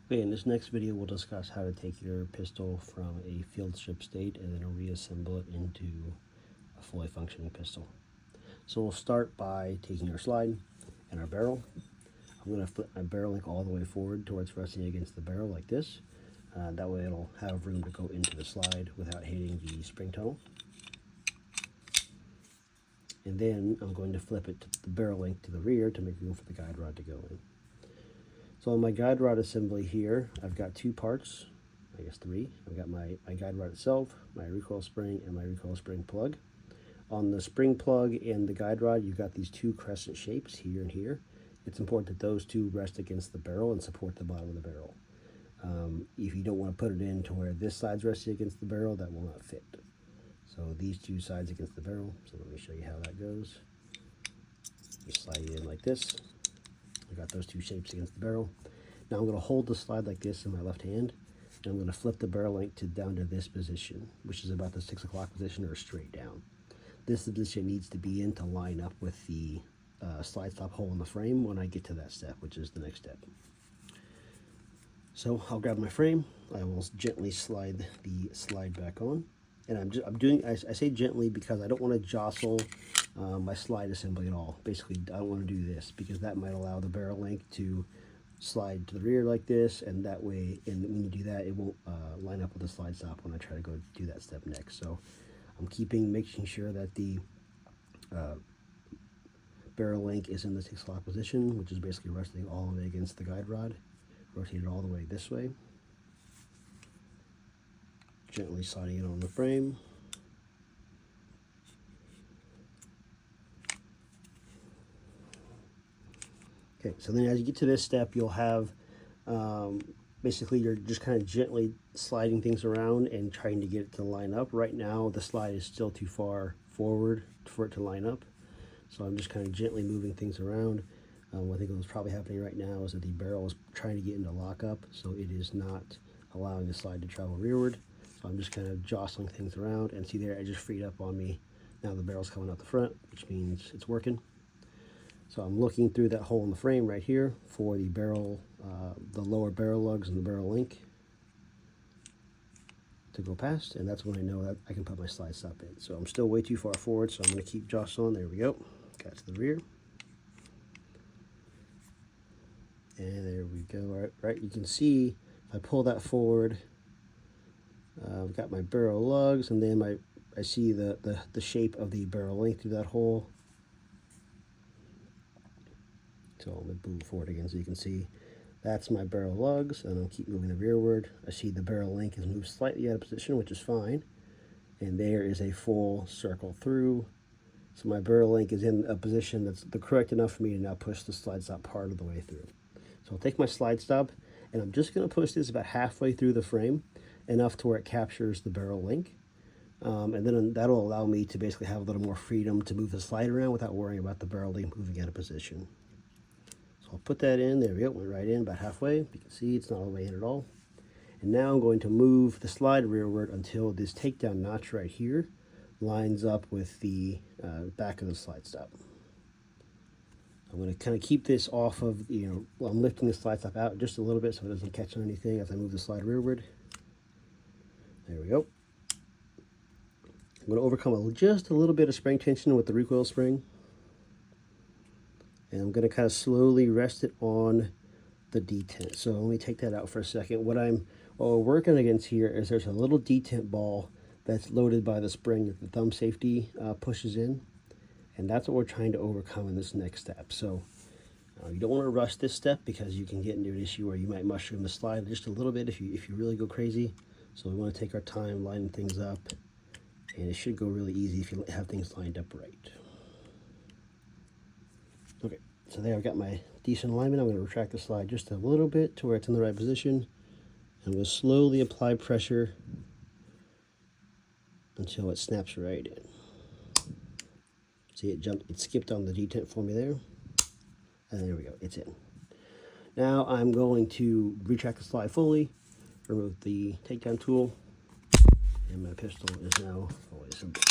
Okay, in this next video we'll discuss how to take your pistol from a field strip state and then reassemble it into a fully functioning pistol. So we'll start by taking our slide and our barrel. I'm going to flip my barrel link all the way forward towards resting against the barrel like this. That way it'll have room to go into the slide without hitting the spring tunnel. And then I'm going to flip it to the barrel link to the rear to make room for the guide rod to go in. So on my guide rod assembly here, I've got two parts, I guess three. I've got my guide rod itself, my recoil spring, and my recoil spring plug. On the spring plug and the guide rod, you've got these two crescent shapes here and here. It's important that those two rest against the barrel and support the bottom of the barrel. If you don't want to put it in to where this side's resting against the barrel, that will not fit. So these two sides against the barrel. So let me show you how that goes. Just slide it in like this. I got those two shapes against the barrel. Now I'm going to hold the slide like this in my left hand, and I'm going to flip the barrel link down to this position, which is about the 6 o'clock position or straight down. This position needs to be in to line up with the slide stop hole in the frame when I get to that step, which is the next step. So I'll grab my frame. I will gently slide the slide back on, and I say gently because I don't want to jostle my slide assembly at all. Basically, I don't want to do this because that might allow the barrel link to slide to the rear like this, and that way, and when you do that, it won't line up with the slide stop when I try to go do that step next. So I'm making sure that the barrel link is in the 6 o'clock position, which is basically resting all the way against the guide rod. Rotate it all the way this way. Gently sliding it on the frame. Okay, so then as you get to this step, you'll have, basically you're just kind of gently sliding things around and trying to get it to line up. Right now, the slide is still too far forward for it to line up. So I'm just kind of gently moving things around. I think what's probably happening right now is that the barrel is trying to get into lockup, so it is not allowing the slide to travel rearward. So I'm just kind of jostling things around, and see there, it just freed up on me. Now the barrel's coming out the front, which means it's working. So I'm looking through that hole in the frame right here for the barrel, the lower barrel lugs and the barrel link to go past, and that's when I know that I can put my slide stop in. So I'm still way too far forward, so I'm going to keep jostling. There we go. Got to the rear. And there we go. Right, you can see if I pull that forward, I've got my barrel lugs, and then I see the shape of the barrel link through that hole. So I'm going to move forward again so you can see that's my barrel lugs, and I'll keep moving the rearward. I see the barrel link has moved slightly out of position, which is fine. And there is a full circle through. So my barrel link is in a position that's correct enough for me to now push the slide stop part of the way through. So I'll take my slide stop, and I'm just going to push this about halfway through the frame, enough to where it captures the barrel link. And then that'll allow me to basically have a little more freedom to move the slide around without worrying about the barrel link moving out of position. So I'll put that in. There we go. Went right in about halfway. You can see it's not all the way in at all. And now I'm going to move the slide rearward until this takedown notch right here lines up with the back of the slide stop. I'm going to kind of keep this off of, while I'm lifting the slide stop out just a little bit so it doesn't catch on anything as I move the slide rearward. There we go. I'm going to overcome just a little bit of spring tension with the recoil spring. And I'm going to kind of slowly rest it on the detent. So let me take that out for a second. What we're working against here is there's a little detent ball that's loaded by the spring that the thumb safety pushes in. And that's what we're trying to overcome in this next step. So you don't want to rush this step because you can get into an issue where you might mushroom the slide just a little bit if you really go crazy. So we want to take our time lining things up, and it should go really easy if you have things lined up right. Okay, so there I've got my decent alignment. I'm going to retract the slide just a little bit to where it's in the right position. I'm going to slowly apply pressure until it snaps right in. See, it skipped on the detent for me there. And there we go, it's in. Now I'm going to retract the slide fully, remove the takedown tool, and my pistol is now fully assembled.